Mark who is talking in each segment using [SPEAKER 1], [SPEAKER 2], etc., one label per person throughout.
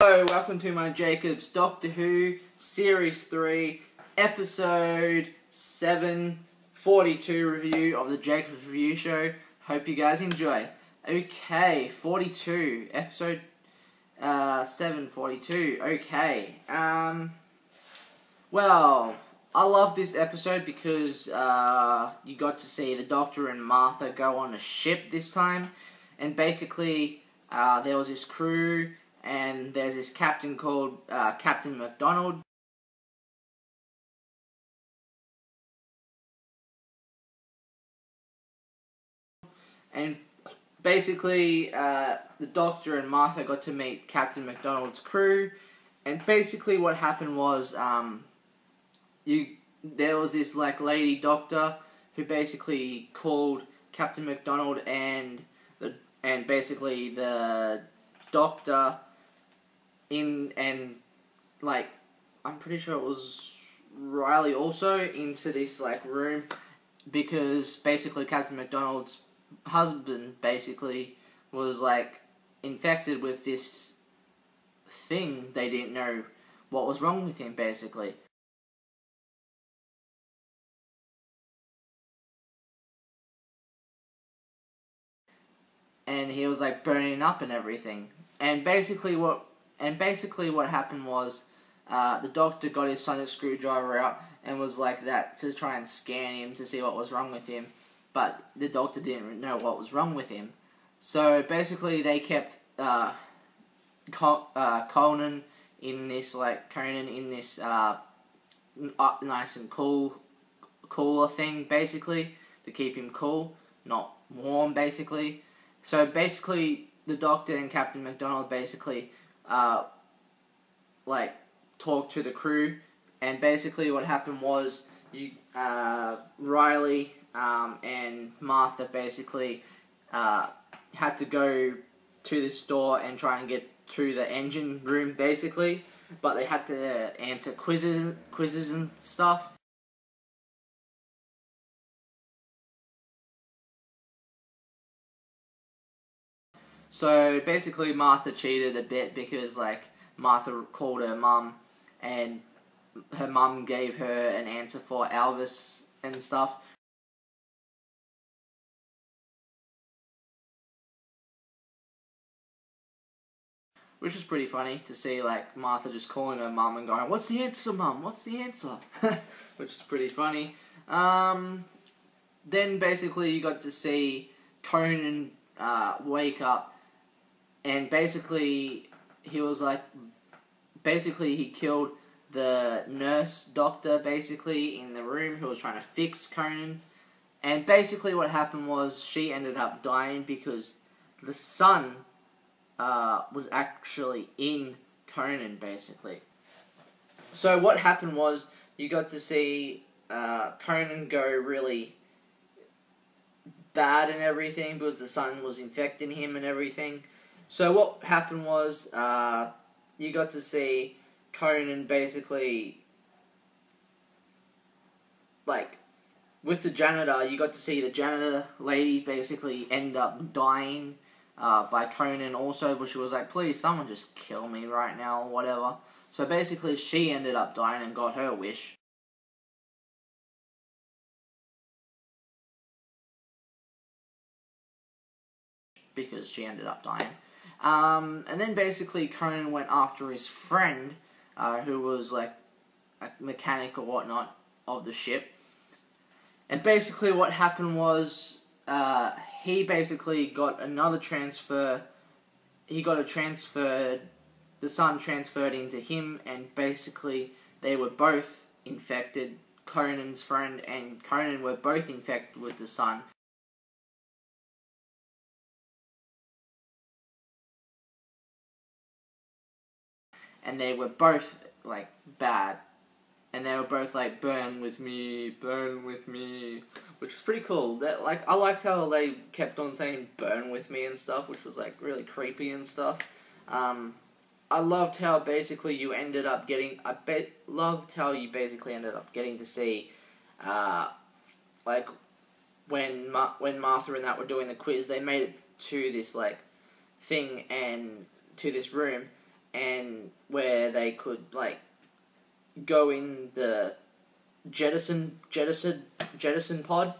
[SPEAKER 1] Hello, welcome to my Jacob's Doctor Who Series 3 Episode 742 review of the Jacob's Review Show. Hope you guys enjoy. Okay, 42, Episode 742. Okay, well, I love this episode because you got to see the Doctor and Martha go on a ship this time, and basically there was this crew. And there's this captain called Captain McDonald. And basically, the Doctor and Martha got to meet Captain McDonald's crew. And basically what happened was, there was this lady doctor who basically called Captain McDonald and basically the Doctor I'm pretty sure it was Riley also into this room, because basically Captain McDonald's husband basically was infected with this thing. They didn't know what was wrong with him basically. And he was burning up and everything. And basically what happened was, the Doctor got his sonic screwdriver out and was that to try and scan him to see what was wrong with him. But the Doctor didn't know what was wrong with him. So basically they kept Conan in this nice and cooler thing basically, to keep him cool, not warm basically. So basically the Doctor and Captain McDonald basically talked to the crew, and basically what happened was Riley and Martha basically had to go to this door and try and get to the engine room basically, but they had to answer quizzes and stuff. So basically Martha cheated a bit because Martha called her mum, and her mum gave her an answer for Elvis and stuff. Which is pretty funny to see Martha just calling her mum and going, "What's the answer, mum? What's the answer?" Which is pretty funny. Then basically you got to see Conan wake up, and basically he was basically he killed the nurse doctor basically in the room who was trying to fix Conan. And basically what happened was she ended up dying because the sun was actually in Conan basically. So what happened was you got to see Conan go really bad and everything because the sun was infecting him and everything. So what happened was you got to see Conan basically with the janitor. You got to see the janitor lady basically end up dying by Conan also, but she was please someone just kill me right now or whatever. So basically she ended up dying and got her wish. Because she ended up dying. And then basically Conan went after his friend, who was a mechanic or whatnot of the ship. And basically what happened was he basically got another transfer. He got the sun transferred into him, and basically they were both infected. Conan's friend and Conan were both infected with the sun. And they were both bad, and they were both burn with me, which is pretty cool. That I liked how they kept on saying burn with me and stuff, which was really creepy and stuff. I loved how basically you ended up getting. Loved how you basically ended up getting to see, when Martha and that were doing the quiz, they made it to this thing and to this room. and where they could like go in the jettison pod,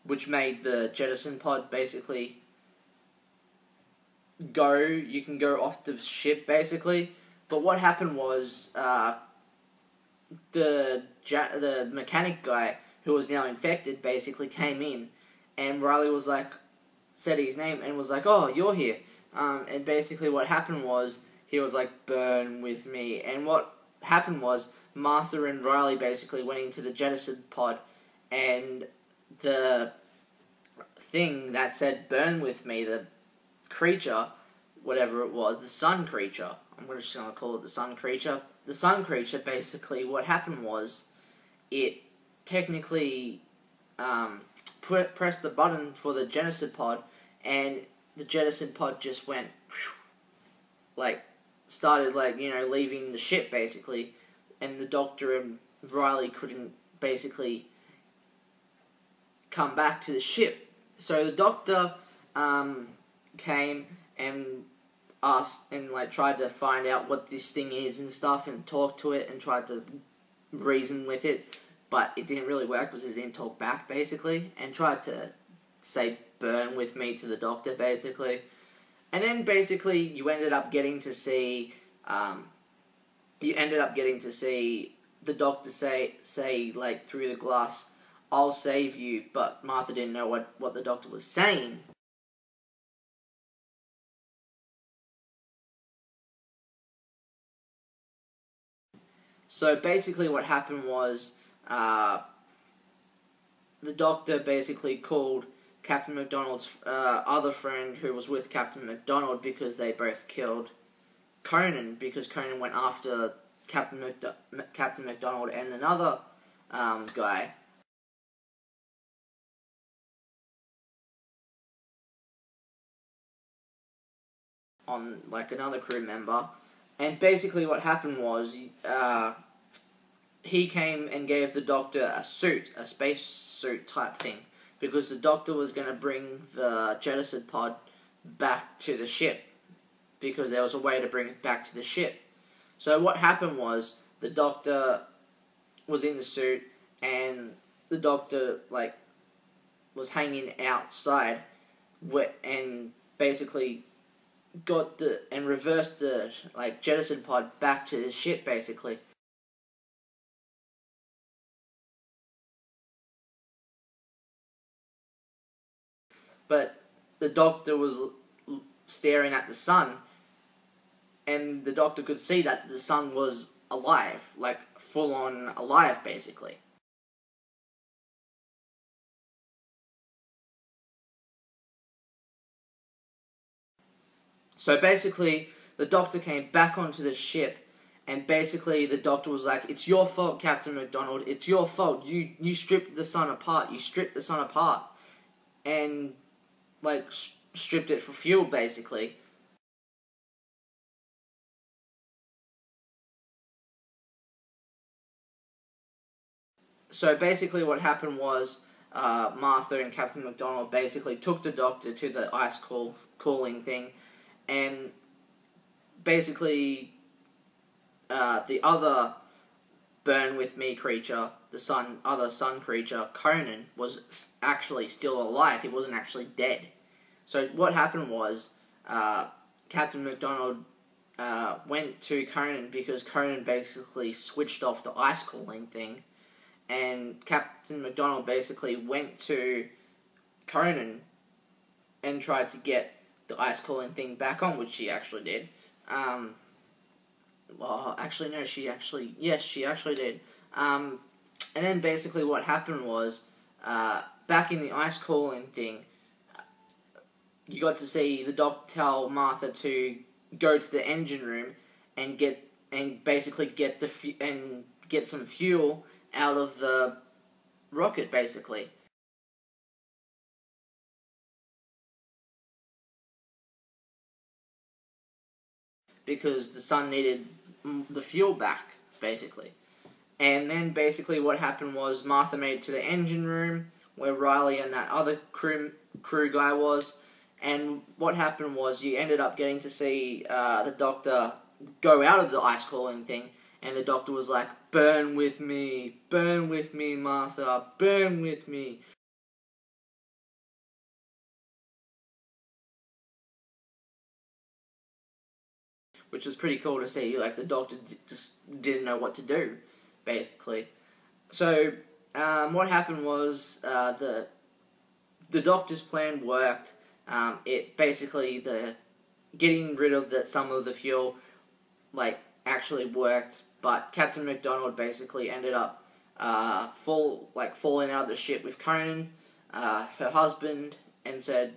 [SPEAKER 1] which made the jettison pod basically go. You can go off the ship basically. But what happened was the mechanic guy who was now infected basically came in, and Riley was like, said his name and was like, "Oh, you're here." And basically what happened was he was like, "Burn with me." And what happened was Martha and Riley basically went into the jettison pod, and the thing that said "burn with me," the creature, whatever it was, the sun creature. I'm just going to call it the sun creature. The sun creature, basically, what happened was it technically pressed the button for the jettison pod, and the jettison pod just went, like, started, like, leaving the ship, basically, and the Doctor and Riley couldn't, basically, come back to the ship. So the Doctor came and asked and tried to find out what this thing is and stuff, and talked to it and tried to reason with it, but it didn't really work because it didn't talk back basically, and tried to say "burn with me" to the Doctor basically. And then basically you ended up getting to see the Doctor say like through the glass, "I'll save you," but Martha didn't know what the Doctor was saying. So basically what happened was the Doctor basically called Captain McDonald's other friend who was with Captain McDonald, because they both killed Conan, because Conan went after Captain McDonald and another guy. On like another crew member. And basically what happened was he came and gave the Doctor a suit, a space suit type thing, because the Doctor was going to bring the jettison pod back to the ship, because there was a way to bring it back to the ship. So what happened was the Doctor was in the suit, and the Doctor was hanging outside, and basically reversed the jettison pod back to the ship basically. But the Doctor was staring at the sun, and the Doctor could see that the sun was alive, like full on alive basically. So basically the Doctor came back onto the ship, and basically the Doctor was like, "It's your fault, Captain McDonald. It's your fault. You stripped the sun apart. You stripped the sun apart." And stripped it for fuel basically. So basically what happened was Martha and Captain McDonald basically took the Doctor to the cooling thing, and basically the other burn with me creature, the other sun creature, Conan, was actually still alive. He wasn't actually dead. So what happened was Captain McDonald went to Conan, because Conan basically switched off the ice cooling thing, and Captain McDonald basically went to Conan and tried to get the ice cooling thing back on, which she actually did. Well, actually, no, she actually did. And then basically what happened was, back in the ice cooling thing, you got to see the Doc tell Martha to go to the engine room and basically get some fuel out of the rocket, basically. Because the sun needed the fuel back, basically. And then basically what happened was Martha made it to the engine room, where Riley and that other crew guy was. And what happened was you ended up getting to see the Doctor go out of the ice calling thing, and the Doctor was like, burn with me, Martha, burn with me. Which was pretty cool to see. Like, the Doctor just didn't know what to do, basically. So, what happened was the Doctor's plan worked. It basically, the getting rid of some of the fuel, like, actually worked. But Captain McDonald basically ended up falling out of the ship with Conan, her husband, and said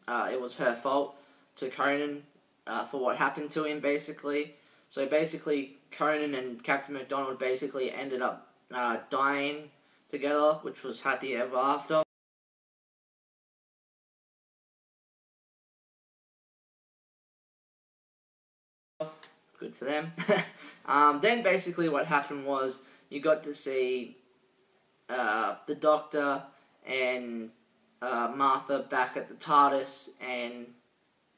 [SPEAKER 1] it was her fault to Conan for what happened to him, basically. So basically, Conan and Captain McDonald basically ended up dying together, which was happy ever after. Good for them. Then basically what happened was you got to see the Doctor and Martha back at the TARDIS, and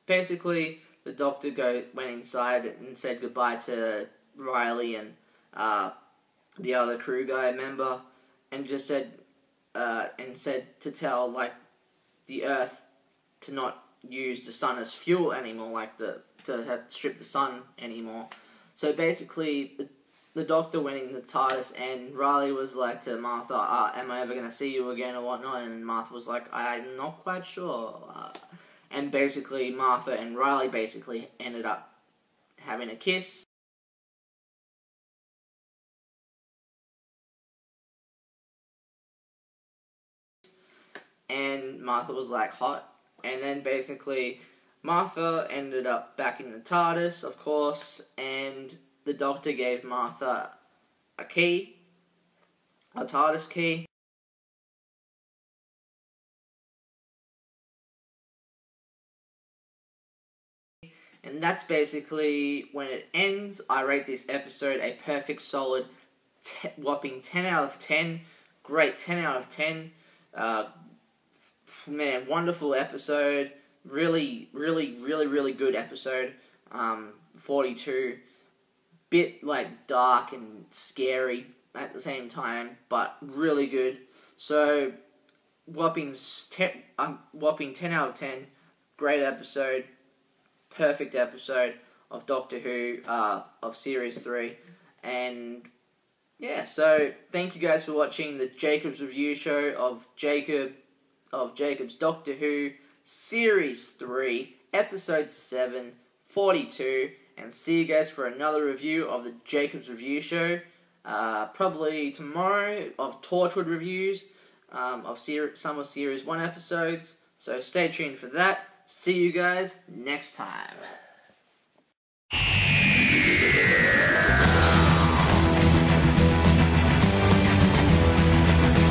[SPEAKER 1] basically the Doctor went inside and said goodbye to Riley and the other crew guy member, and just said to tell like the Earth to not use the sun as fuel anymore, like to strip the sun anymore. So basically, the Doctor went in the TARDIS, and Riley was like to Martha, am I ever going to see you again or whatnot? And Martha was like, I'm not quite sure. And basically, Martha and Riley basically ended up having a kiss. And Martha was like, hot. And then basically, Martha ended up back in the TARDIS, of course, and the Doctor gave Martha a key, a TARDIS key. And that's basically when it ends. I rate this episode a perfect, solid, whopping 10 out of 10. Great 10 out of 10. Man, wonderful episode. Really, really, really, really good episode. 42. Bit, like, dark and scary at the same time, but really good. So, whopping 10 out of 10. Great episode. Perfect episode of Doctor Who, of Series 3. And, yeah, so, thank you guys for watching the Jacob's Review Show of Jacob's Doctor Who, Series 3, Episode 7, 42, and see you guys for another review of the Jacob's Review Show, probably tomorrow, of Torchwood reviews, of some of Series 1 episodes, so stay tuned for that. See you guys next time.